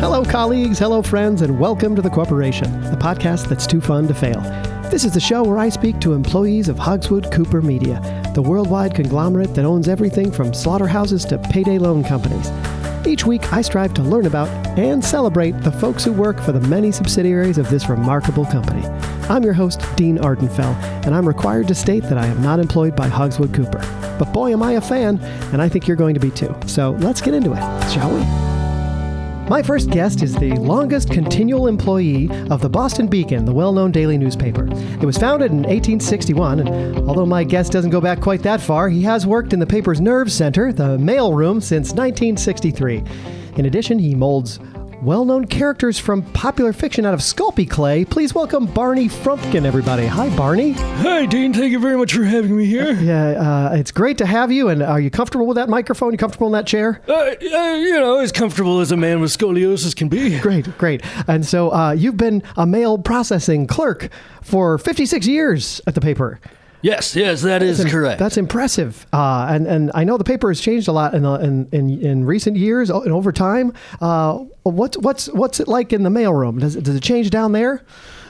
Hello, colleagues. Hello, friends, and welcome to The Corporation, the podcast that's too fun to fail. This is the show where I speak to employees of Hogswood Cooper Media, the worldwide conglomerate that owns everything from slaughterhouses to payday loan companies. Each week, I strive to learn about and celebrate the folks who work for the many subsidiaries of this remarkable company. I'm your host, Dean Ardenfell, and I'm required to state that I am not employed by Hogswood Cooper. But boy, am I a fan, and I think you're going to be too. So let's get into it, shall we? My first guest is the longest continual employee of the Boston Beacon, the well-known daily newspaper. It was founded in 1861, and although my guest doesn't go back quite that far, he has worked in the paper's nerve center, the mail room, since 1963. In addition, he molds well-known characters from popular fiction out of Sculpey clay. Please welcome Barney Frumkin, everybody. Hi, Barney. Hi, Dean. Thank you very much for having me here. It's great to have you. And are you comfortable with that microphone? You comfortable in that chair? As comfortable as a man with scoliosis can be. Great. And so you've been a mail processing clerk for 56 years at the paper. Yes, that is correct. That's impressive. And I know the paper has changed a lot in recent years and over time. What's it like in the mailroom? Does it change down there?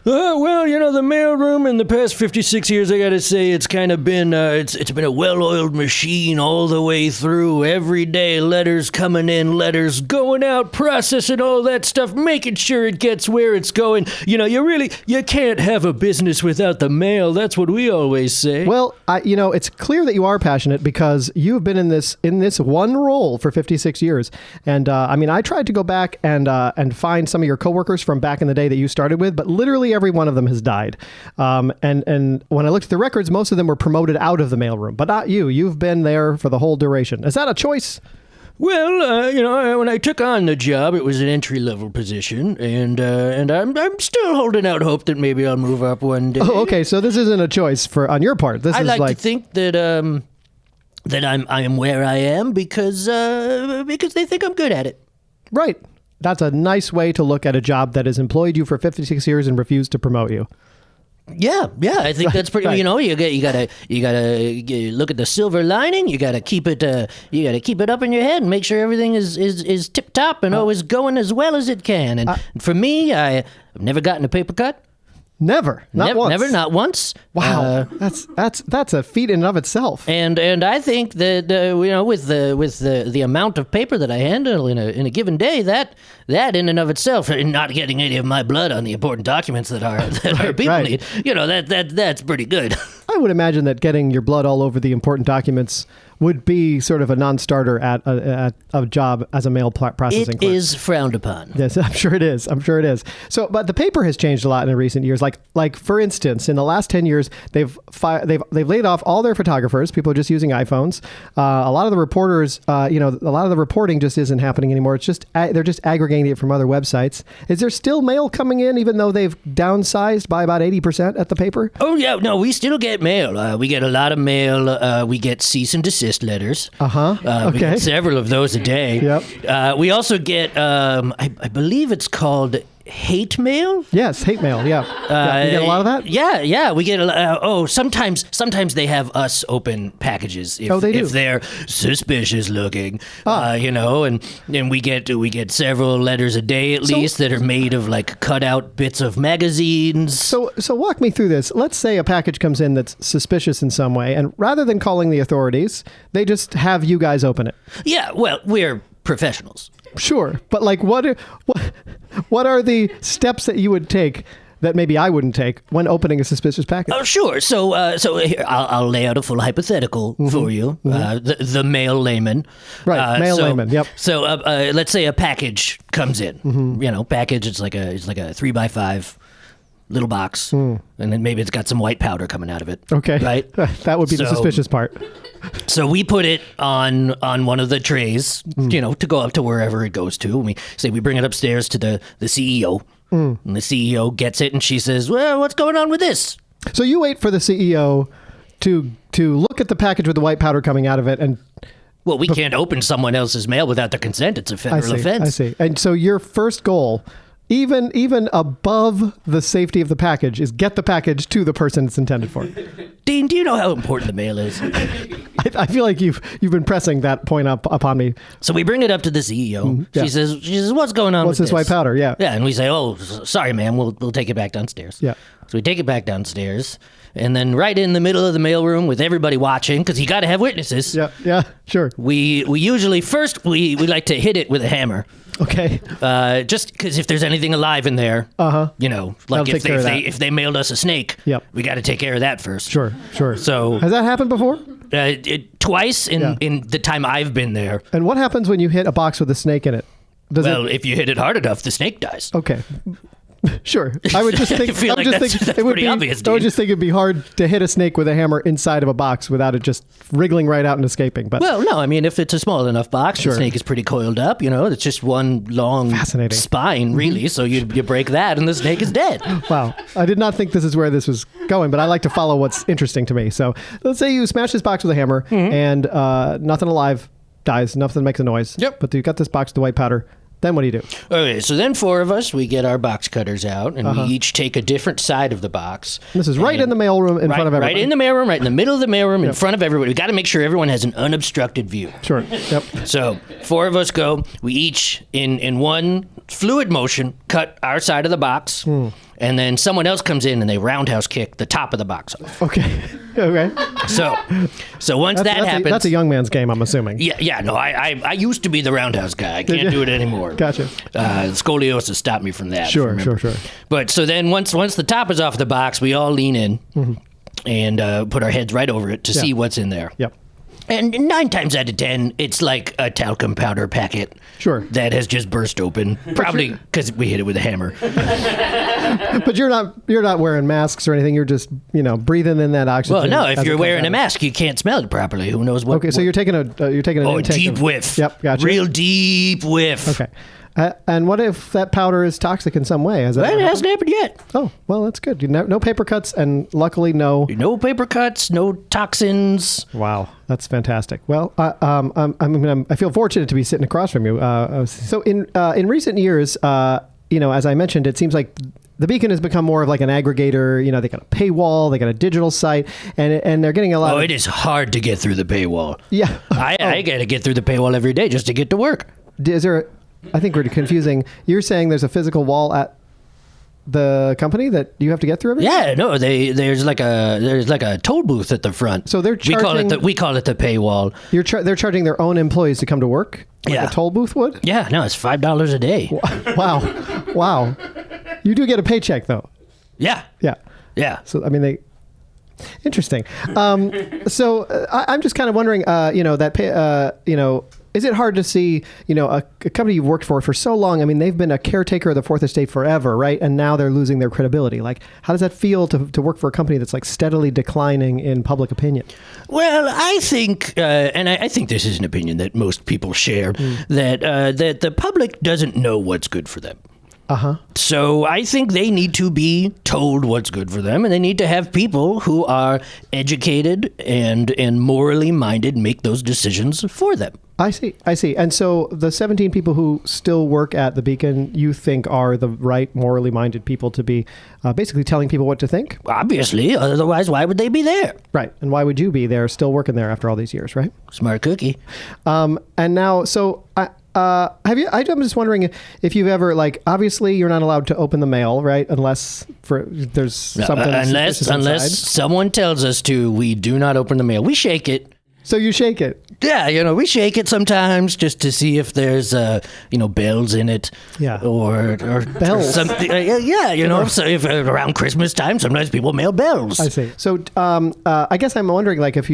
The mailroom in the past 56 years, I gotta say, it's kind of been, it's been a well-oiled machine all the way through. Every day, letters coming in, letters going out, processing all that stuff, making sure it gets where it's going. You can't have a business without the mail. That's what we always say. Well, it's clear that you are passionate because you've been in this one role for 56 years. And I tried to go back and find some of your coworkers from back in the day that you started with, but literally every one of them has died. And when I looked at the records, most of them were promoted out of the mailroom, but not you. You've been there for the whole duration. Is that a choice? Well, when I took on the job, it was an entry-level position, and I'm still holding out hope that maybe I'll move up one day. Oh, okay. So this isn't a choice on your part. I like to think that I'm where I am because they think I'm good at it. Right. That's a nice way to look at a job that has employed you for 56 years and refused to promote you. Yeah, I think that's pretty. Right. You gotta look at the silver lining. You gotta keep it up in your head and make sure everything is tip top and always going as well as it can. And for me, I've never gotten a paper cut. Never, not once. Wow, that's a feat in and of itself. And I think that with the amount of paper that I handle in a given day, that in and of itself, and not getting any of my blood on the important documents that our people need, that's pretty good. I would imagine that getting your blood all over the important documents would be sort of a non-starter at a job as a mail processing clerk. It is frowned upon. Yes, I'm sure it is. So, but the paper has changed a lot in recent years. Like for instance, in the last 10 years, they've laid off all their photographers. People are just using iPhones. A lot of the reporters, a lot of the reporting just isn't happening anymore. It's just they're just aggregating it from other websites. Is there still mail coming in, even though they've downsized by about 80% at the paper? Oh yeah, no, we still get mail. We get a lot of mail. We get cease and desist letters. Okay. We get several of those a day. Yep. We also get, I believe it's called hate mail. Yes, hate mail. Yeah. You get a lot of that. Yeah. We get sometimes they have us open packages if, they do. If they're suspicious looking. And we get several letters a day at least that are made of like cut out bits of magazines. So walk me through this. Let's say a package comes in that's suspicious in some way, and rather than calling the authorities, they just have you guys open it. Yeah. Well, we're professionals. Sure, but like what are the steps that you would take that maybe I wouldn't take when opening a suspicious package? Oh, sure. So here, I'll lay out a full hypothetical for you. The mail layman. Right, layman. Yep. So let's say a package comes in. Package. It's like a 3x5 little box, and then maybe it's got some white powder coming out of it. Okay, right. That would be the suspicious part. So we put it on one of the trays, to go up to wherever it goes to. And we say we bring it upstairs to the CEO, and the CEO gets it, and she says, "Well, what's going on with this?" So you wait for the CEO to look at the package with the white powder coming out of it, and well, we can't open someone else's mail without their consent. It's a federal offense. I see. And so your first goal even above the safety of the package is get the package to the person it's intended for. Dean, do you know how important the mail is? I feel like you've been pressing that point upon me. So we bring it up to the CEO. Yeah. She says, what's going on What's with this white powder? Yeah. Yeah, and we say, oh, sorry, ma'am, we'll take it back downstairs. Yeah. So we take it back downstairs, and then right in the middle of the mailroom with everybody watching, because you got to have witnesses. Yeah, sure. We usually first we like to hit it with a hammer. Okay. Just because if there's anything alive in there, you know, like if they mailed us a snake, Yep. we got to take care of that first. Sure. So has that happened before? Twice in the time I've been there. And what happens when you hit a box with a snake in it? If you hit it hard enough, the snake dies. Okay. Sure. I would just think. I would just think it would be obvious. I would just think it'd be hard to hit a snake with a hammer inside of a box without it just wriggling right out and escaping. But well, no. I mean, if it's a small enough box, Sure. the snake is pretty coiled up. You know, it's just one long spine, really. So you break that, and the snake is dead. Wow. I did not think this is where this was going, but I like to follow what's interesting to me. So let's say you smash this box with a hammer, and nothing alive dies, nothing makes a noise. Yep. But you got this box of white powder. Then what do you do? Okay, so then four of us, we get our box cutters out, and we each take a different side of the box. This is right in the mailroom in front of everybody. Right in the mailroom, right in the middle of the mailroom, in front of everybody. We got to make sure everyone has an unobstructed view. Sure. Yep. So four of us go. We each, in one fluid motion, cut our side of the box, and then someone else comes in and they roundhouse kick the top of the box off. Okay. Okay. So once that happens, that's a young man's game, I'm assuming. Yeah. No, I used to be the roundhouse guy. I can't do it anymore. Gotcha. Scoliosis stopped me from that. Sure. But so then once the top is off the box, we all lean in and put our heads right over it to see what's in there. Yep. And 9 times out of 10, it's like a talcum powder packet. Sure. That has just burst open, probably because we hit it with a hammer. But you're not wearing masks or anything. You're just breathing in that oxygen. Well, no. If you're wearing a mask, you can't smell it properly. Who knows what? Okay, so you're taking an a deep whiff. Yep, gotcha. Real deep whiff. Okay. And what if that powder is toxic in some way? It hasn't happened yet. Oh, well, that's good. No paper cuts, and luckily no paper cuts, no toxins. Wow, that's fantastic. Well, I feel fortunate to be sitting across from you. So in recent years, as I mentioned, it seems like the Beacon has become more of like an aggregator. They got a paywall, they got a digital site, and they're getting a lot. Oh, it is hard to get through the paywall. Yeah, I got to get through the paywall every day just to get to work. Is there? I think we're confusing. You're saying there's a physical wall at the company that you have to get through every day? Yeah, no, there's like a toll booth at the front. So they're charging. We call it the paywall. They're charging their own employees to come to work, like a toll booth would. Yeah, no, it's $5 a day. Wow. You do get a paycheck though. Yeah. So I mean interesting. So I'm just kind of wondering, is it hard to see, a company you've worked for so long? I mean, they've been a caretaker of the Fourth Estate forever, right? And now they're losing their credibility. Like, how does that feel to work for a company that's like steadily declining in public opinion? Well, I think, and I think this is an opinion that most people share, that the public doesn't know what's good for them. So I think they need to be told what's good for them, and they need to have people who are educated and morally minded make those decisions for them. I see. And so the 17 people who still work at the Beacon, you think are the right, morally minded people to be basically telling people what to think? Obviously. Otherwise, why would they be there? Right. And why would you be there, still working there after all these years, right? Smart cookie. And now, so I'm just wondering if you've ever, obviously you're not allowed to open the mail, right? Unless there's something. Unless someone tells us to, we do not open the mail. We shake it. So you shake it? Yeah, we shake it sometimes just to see if there's, bells in it. Yeah. Or bells. Or something. So if around Christmas time, sometimes people mail bells. I see. So I guess I'm wondering, if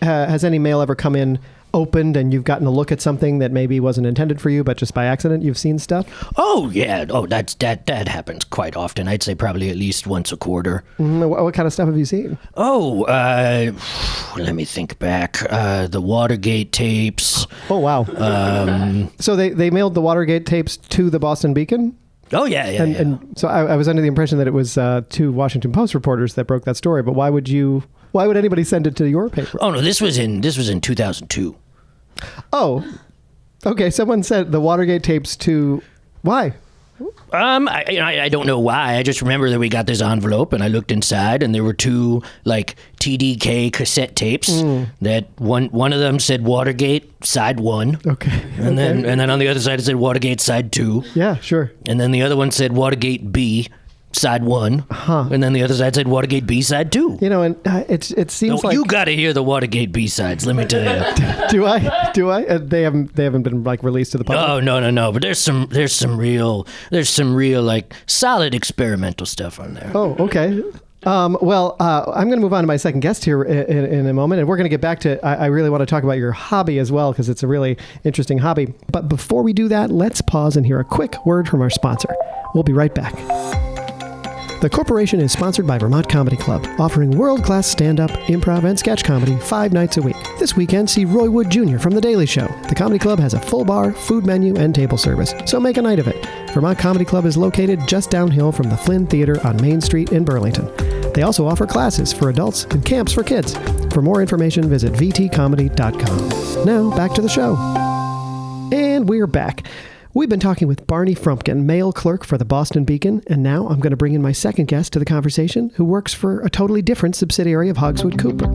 has any mail ever come in opened and you've gotten a look at something that maybe wasn't intended for you, but just by accident you've seen stuff? Oh yeah. Oh, that happens quite often. I'd say probably at least once a quarter. What kind of stuff have you seen? Oh, let me think back. The Watergate tapes. Oh wow. So they mailed the Watergate tapes to the Boston Beacon? Oh yeah. And so I was under the impression that it was two Washington Post reporters that broke that story. But why would anybody send it to your paper? Oh no, this was in 2002. Oh, okay. Someone sent the Watergate tapes to. Why? I don't know why. I just remember that we got this envelope and I looked inside and there were two like TDK cassette tapes that one of them said Watergate side 1. Okay. And then on the other side it said Watergate side 2. Yeah, sure. And then the other one said Watergate B side 1. And then the other side said Watergate B side 2. You know, and it seems like you got to hear the Watergate B sides. Let me tell you. Do I? They haven't been like released to the public. Oh no. But there's some real like solid experimental stuff on there. Oh, okay. I'm going to move on to my second guest here in a moment, and we're going to get back to. I really want to talk about your hobby as well because it's a really interesting hobby. But before we do that, let's pause and hear a quick word from our sponsor. We'll be right back. The Corporation is sponsored by Vermont Comedy Club, offering world-class stand-up, improv, and sketch comedy 5 nights a week. This weekend, see Roy Wood Jr. from The Daily Show. The Comedy Club has a full bar, food menu, and table service, so make a night of it. Vermont Comedy Club is located just downhill from the Flynn Theater on Main Street in Burlington. They also offer classes for adults and camps for kids. For more information, visit vtcomedy.com. Now, back to the show. And we're back. We've been talking with Barney Frumkin, mail clerk for the Boston Beacon, and now I'm going to bring in my second guest to the conversation, who works for a totally different subsidiary of Hogswood Cooper.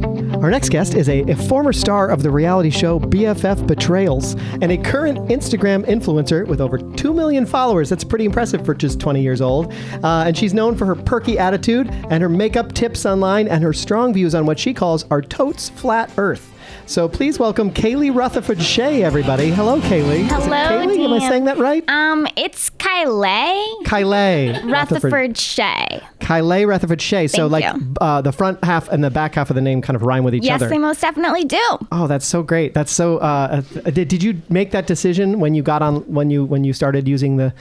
Our next guest is a former star of the reality show BFF Betrayals, and a current Instagram influencer with over 2 million followers. That's pretty impressive for just 20 years old. And she's known for her perky attitude and her makeup tips online and her strong views on what she calls our totes flat earth. So please welcome Kayleigh Rutherford-Shea, everybody. Hello, Kayleigh. Hello, Kayleigh? Dan. Am I saying that right? It's Kayleigh. Kayleigh Rutherford-Shea. Kayleigh Rutherford-Shea. So Thank like the front half and the back half of the name kind of rhyme with each Yes, other. they most definitely do. Oh, that's so great. That's so. Did you make that decision when you got on when you started using the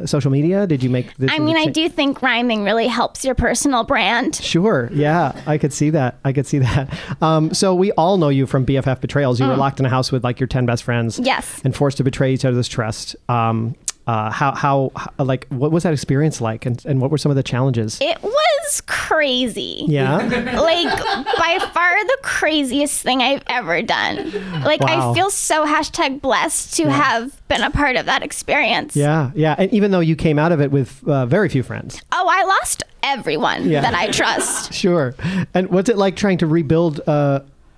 social media? Did you make this? I mean, I do think rhyming really helps your personal brand. Sure. Yeah, I could see that. So we all know you from BFF Betrayals. You were locked in a house with like your 10 best friends. Yes. And forced to betray each other's trust. How what was that experience like, and what were some of the challenges? It was crazy. Yeah. Like by far the craziest thing I've ever done. Like Wow. I feel so #blessed to have been a part of that experience. Yeah. And even though you came out of it with very few friends. Oh, I lost everyone that I trust. Sure. And what's it like trying to rebuild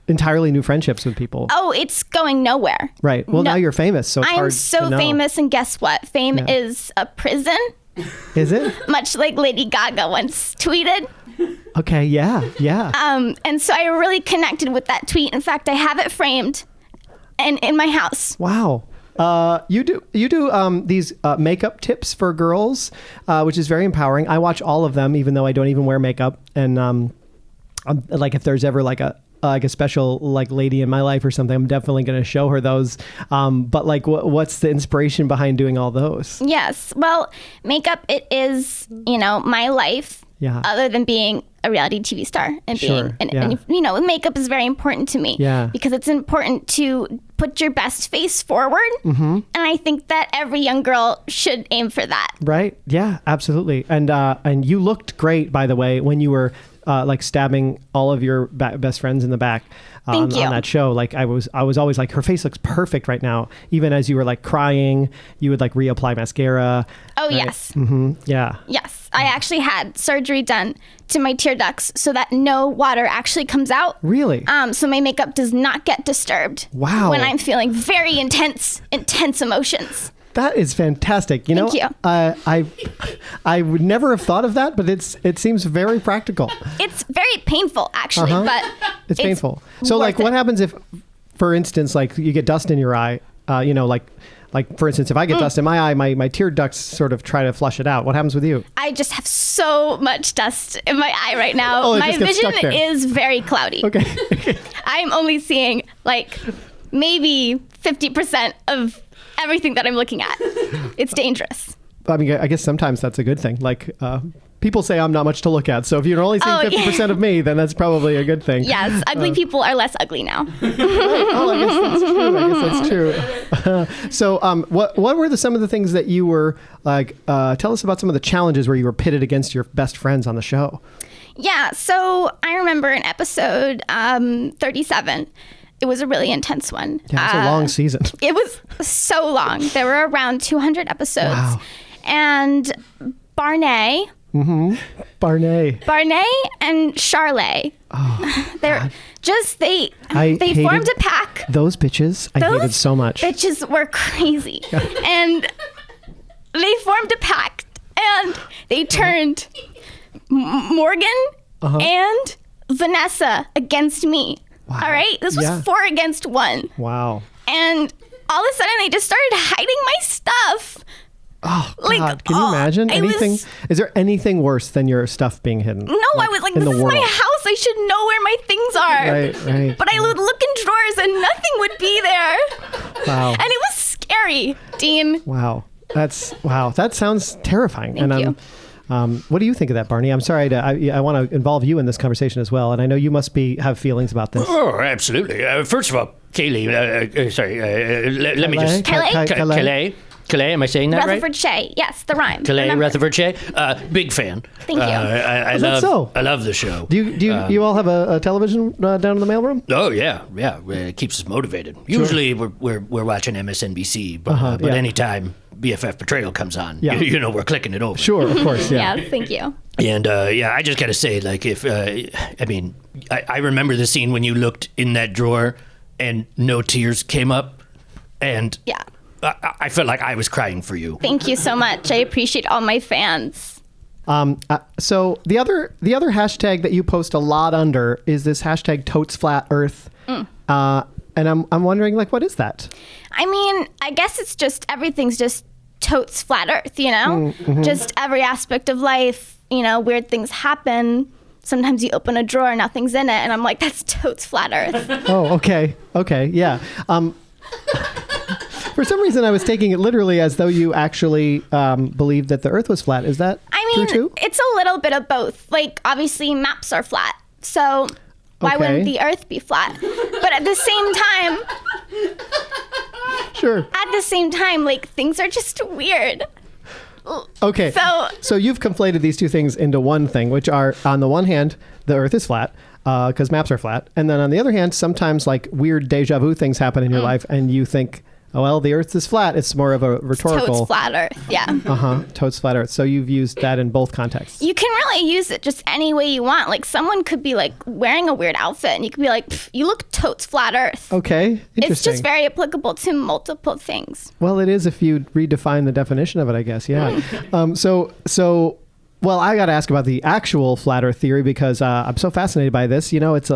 entirely new friendships with people? Oh, it's going nowhere. Right. Well, now you're famous, so it's I'm hard so to know. famous, and guess what? Fame is a prison. Is it? Much like Lady Gaga once tweeted. Okay. Yeah. And so I really connected with that tweet. In fact, I have it framed and in my house. Wow. You do these makeup tips for girls, which is very empowering. I watch all of them, even though I don't even wear makeup. And like if there's ever like a special like lady in my life or something, I'm definitely going to show her those. But like, what's the inspiration behind doing all those? Yes. Well, makeup, it is, my life. Yeah. Other than being a reality TV star and Sure, and makeup is very important to me. Yeah. Because it's important to put your best face forward. Mm-hmm. And I think that every young girl should aim for that. Right. Yeah, absolutely. And you looked great, by the way, when you were like stabbing all of your best friends in the back on that show. Like I was always like, her face looks perfect right now. Even as you were like crying, you would like reapply mascara. Oh, right? yes. Mm-hmm. Yeah. Yes. I actually had surgery done to my tear ducts so that no water actually comes out. Really? So my makeup does not get disturbed. Wow. When I'm feeling very intense emotions. That is fantastic. Thank you. I would never have thought of that, but it seems very practical. It's very painful, actually, but it's painful. So, like, worth what it. happens if, for instance, like you get dust in your eye? Like for instance, if I get dust in my eye, my tear ducts sort of try to flush it out. What happens with you? I just have so much dust in my eye right now. Oh, it My just gets vision stuck there. is very cloudy. Okay. I'm only seeing like maybe 50% of everything that I'm looking at. It's dangerous. I mean, I guess sometimes that's a good thing. Like, people say I'm not much to look at. So if you're only seeing 50% of me, then that's probably a good thing. Yes, ugly people are less ugly now. Oh, I guess that's true. So what were some of the things that you were like, tell us about some of the challenges where you were pitted against your best friends on the show. Yeah, so I remember in episode 37, it was a really intense one. Yeah, it's a long season. It was so long. There were around 200 episodes. Wow. and Barney. Barney. Barney and Charlotte. Oh, They're just they hated formed a pack. Those bitches I hated so much. Bitches were crazy. And they formed a pact and they turned Morgan and Vanessa against me. Wow. All right? This was 4 against 1. Wow. And all of a sudden they just started hiding my stuff. Oh, God. Can you imagine? Is there anything worse than your stuff being hidden? No, I was like, this is my house. I should know where my things are. Right. But I would look in drawers and nothing would be there. Wow. And it was scary, Dean. Wow. That sounds terrifying. Thank you. What do you think of that, Barney? I'm sorry I want to involve you in this conversation as well, and I know you must have feelings about this. Oh, absolutely. First of all, Kayleigh, let me just... Kayleigh? Kayleigh, am I saying that right? Rutherford-Shea, yes, the rhyme. Kayleigh, Rutherford-Shea, big fan. Thank you. I love the show. Do you all have a television down in the mailroom? Oh yeah. It keeps us motivated. Usually we're watching MSNBC, but anytime BFF Betrayal comes on, we're clicking it over. Sure, of course, yeah. Yeah, thank you. And I just gotta say, like, if I remember the scene when you looked in that drawer and no tears came up, and I felt like I was crying for you. Thank you so much. I appreciate all my fans. So the other hashtag that you post a lot under is this hashtag Totes Flat Earth. And I'm wondering, like, what is that? I mean, I guess it's just everything's just totes flat Earth, you know? Just every aspect of life, weird things happen. Sometimes you open a drawer, nothing's in it, and I'm like, that's totes flat Earth. Oh, okay, yeah. For some reason, I was taking it literally as though you actually believed that the Earth was flat. Is that true too? It's a little bit of both. Like, obviously, maps are flat, so why wouldn't the Earth be flat? But at the same time, sure. At the same time, like, things are just weird. Okay. So you've conflated these two things into one thing, which are, on the one hand, the Earth is flat because maps are flat, and then on the other hand, sometimes like weird deja vu things happen in your life, and you think, oh, well, the Earth is flat. It's more of a rhetorical. Totes flat Earth, yeah. Totes flat Earth. So you've used that in both contexts. You can really use it just any way you want. Like, someone could be like wearing a weird outfit, and you could be like, you look totes flat Earth. Okay, interesting. It's just very applicable to multiple things. Well, it is if you redefine the definition of it, I guess. Yeah. Well, I got to ask about the actual flat Earth theory because I'm so fascinated by this. It's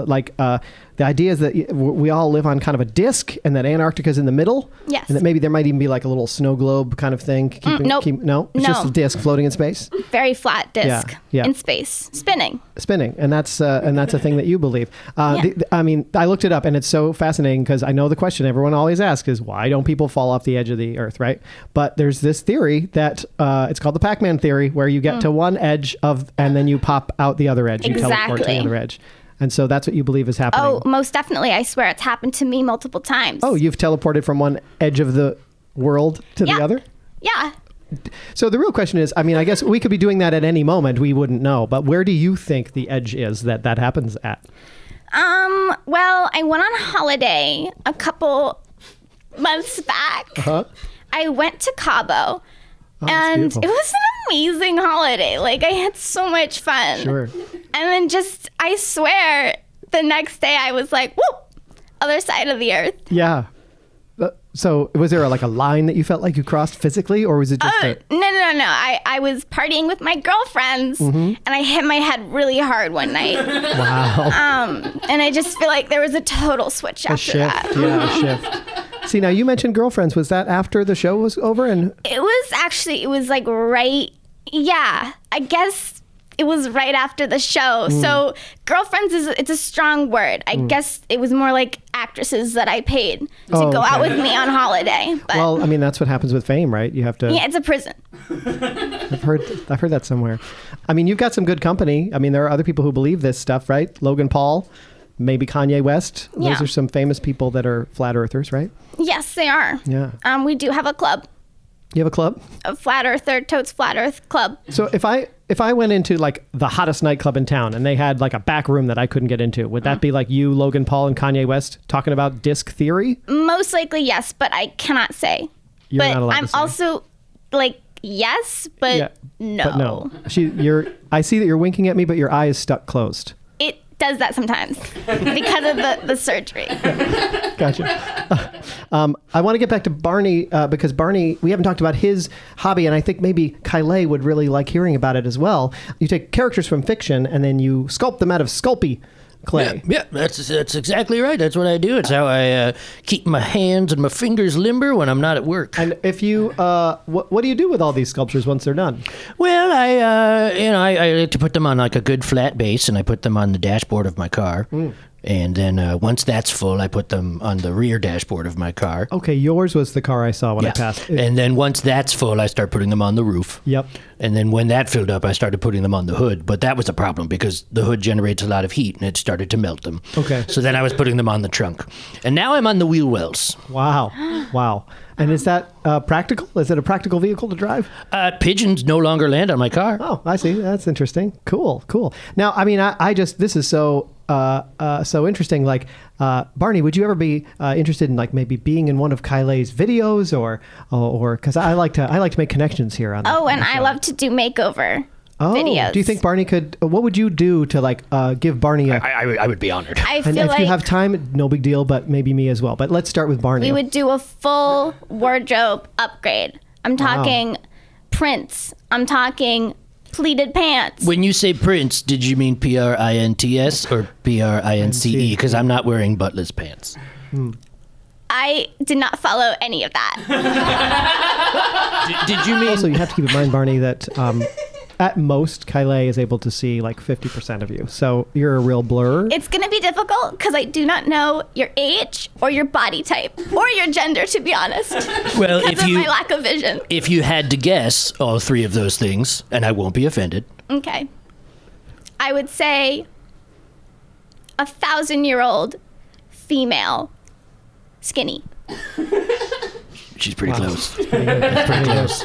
the idea is that we all live on kind of a disk and that Antarctica is in the middle. Yes. And that maybe there might even be like a little snow globe kind of thing. Nope. It's just a disk floating in space. Very flat disk in space, spinning. And that's a thing that you believe. I looked it up and it's so fascinating because I know the question everyone always asks is why don't people fall off the edge of the Earth, right? But there's this theory that it's called the Pac-Man theory where you get to one edge and then you pop out the other edge. You teleport to the other edge. And so that's what you believe is happening. Oh, most definitely. I swear it's happened to me multiple times. Oh, you've teleported from one edge of the world to the other? Yeah. So the real question is, I guess we could be doing that at any moment. We wouldn't know. But where do you think the edge is that happens at? Well, I went on holiday a couple months back. I went to Cabo. And it was an amazing holiday. Like, I had so much fun. Sure. And then I swear, the next day I was like, whoop, other side of the Earth. Yeah. So was there a line that you felt like you crossed physically, or was it just No. I was partying with my girlfriends, and I hit my head really hard one night. Wow. And I just feel like there was a total switch after that. Yeah, a shift. See, now you mentioned girlfriends. Was that after the show was over? And it was like right. Yeah, I guess it was right after the show. So girlfriends it's a strong word. I guess it was more like actresses that I paid to go out with me on holiday. But, well, that's what happens with fame, right? You have to. Yeah, it's a prison. I've heard that somewhere. You've got some good company. There are other people who believe this stuff, right? Logan Paul, maybe Kanye West. Those are some famous people that are flat earthers, right? Yes, they are. Yeah. We do have a club. You have a club? A Flat Earther, Totes Flat Earth Club. So if I went into the hottest nightclub in town and they had a back room that I couldn't get into, would that be like you, Logan Paul, and Kanye West talking about disc theory? Most likely, yes, but I cannot say. You're not allowed I'm to say. also yes, but no. But no. I see that you're winking at me, but your eye is stuck closed. It does that sometimes because of the surgery. Gotcha. I want to get back to Barney because Barney, we haven't talked about his hobby, and I think maybe Kayleigh would really like hearing about it as well. You take characters from fiction and then you sculpt them out of Sculpey clay. Yeah, that's exactly right. That's what I do. It's how I keep my hands and my fingers limber when I'm not at work. And if you, what do you do with all these sculptures once they're done? Well, I like to put them on like a good flat base, and I put them on the dashboard of my car. And then once that's full, I put them on the rear dashboard of my car. Okay, yours was the car I saw when I passed. And then once that's full, I start putting them on the roof. Yep. And then when that filled up, I started putting them on the hood. But that was a problem because the hood generates a lot of heat, and it started to melt them. Okay. So then I was putting them on the trunk. And now I'm on the wheel wells. Wow. Wow. And is that practical? Is it a practical vehicle to drive? Pigeons no longer land on my car. Oh, I see. That's interesting. Cool. Now, I mean, I just, this is so interesting. Like, Barney, would you ever be interested in like maybe being in one of Kayleigh's videos or because I like to make connections here on. I love to do makeover videos. Do you think Barney could? What would you do to like give Barney a? I would be honored. And if you have time, no big deal. But maybe me as well. But let's start with Barney. We would do a full wardrobe upgrade. I'm talking prints. I'm talking pleated pants. When you say prints, did you mean PRINTS or PRINCE? Because I'm not wearing buttless pants. I did not follow any of that. Did you mean? Also, you have to keep in mind, Barney, that at most, Kayleigh is able to see like 50% of you. So you're a real blur. It's going to be difficult because I do not know your age or your body type or your gender, to be honest. Well, because of my lack of vision. If you had to guess all three of those things, and I won't be offended. Okay. I would say 1,000-year-old female, skinny. She's pretty close. That's pretty close.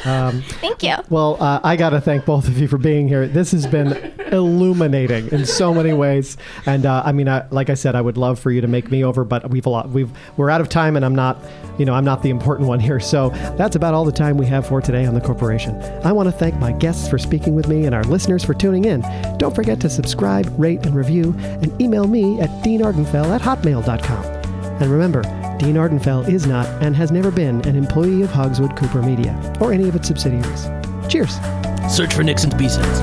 Thank you. Well, I got to thank both of you for being here. This has been illuminating in so many ways. And I mean, like I said, I would love for you to make me over, but we're out of time, and I'm not the important one here. So that's about all the time we have for today on The Corporation. I want to thank my guests for speaking with me and our listeners for tuning in. Don't forget to subscribe, rate, and review, and email me at deanardenfell@hotmail.com. And remember, Dean Ardenfell is not and has never been an employee of Hogswood Cooper Media or any of its subsidiaries. Cheers. Search for Nixon's B-Sense.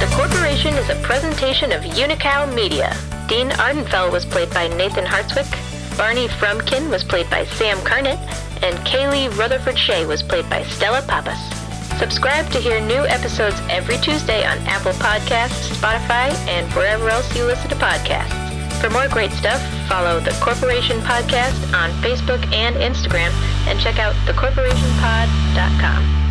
The Corporation is a presentation of Unicow Media. Dean Ardenfell was played by Nathan Hartswick, Barney Frumkin was played by Sam Carnett, and Kayleigh Rutherford-Shea was played by Stella Pappas. Subscribe to hear new episodes every Tuesday on Apple Podcasts, Spotify, and wherever else you listen to podcasts. For more great stuff, follow The Corporation Podcast on Facebook and Instagram, and check out thecorporationpod.com.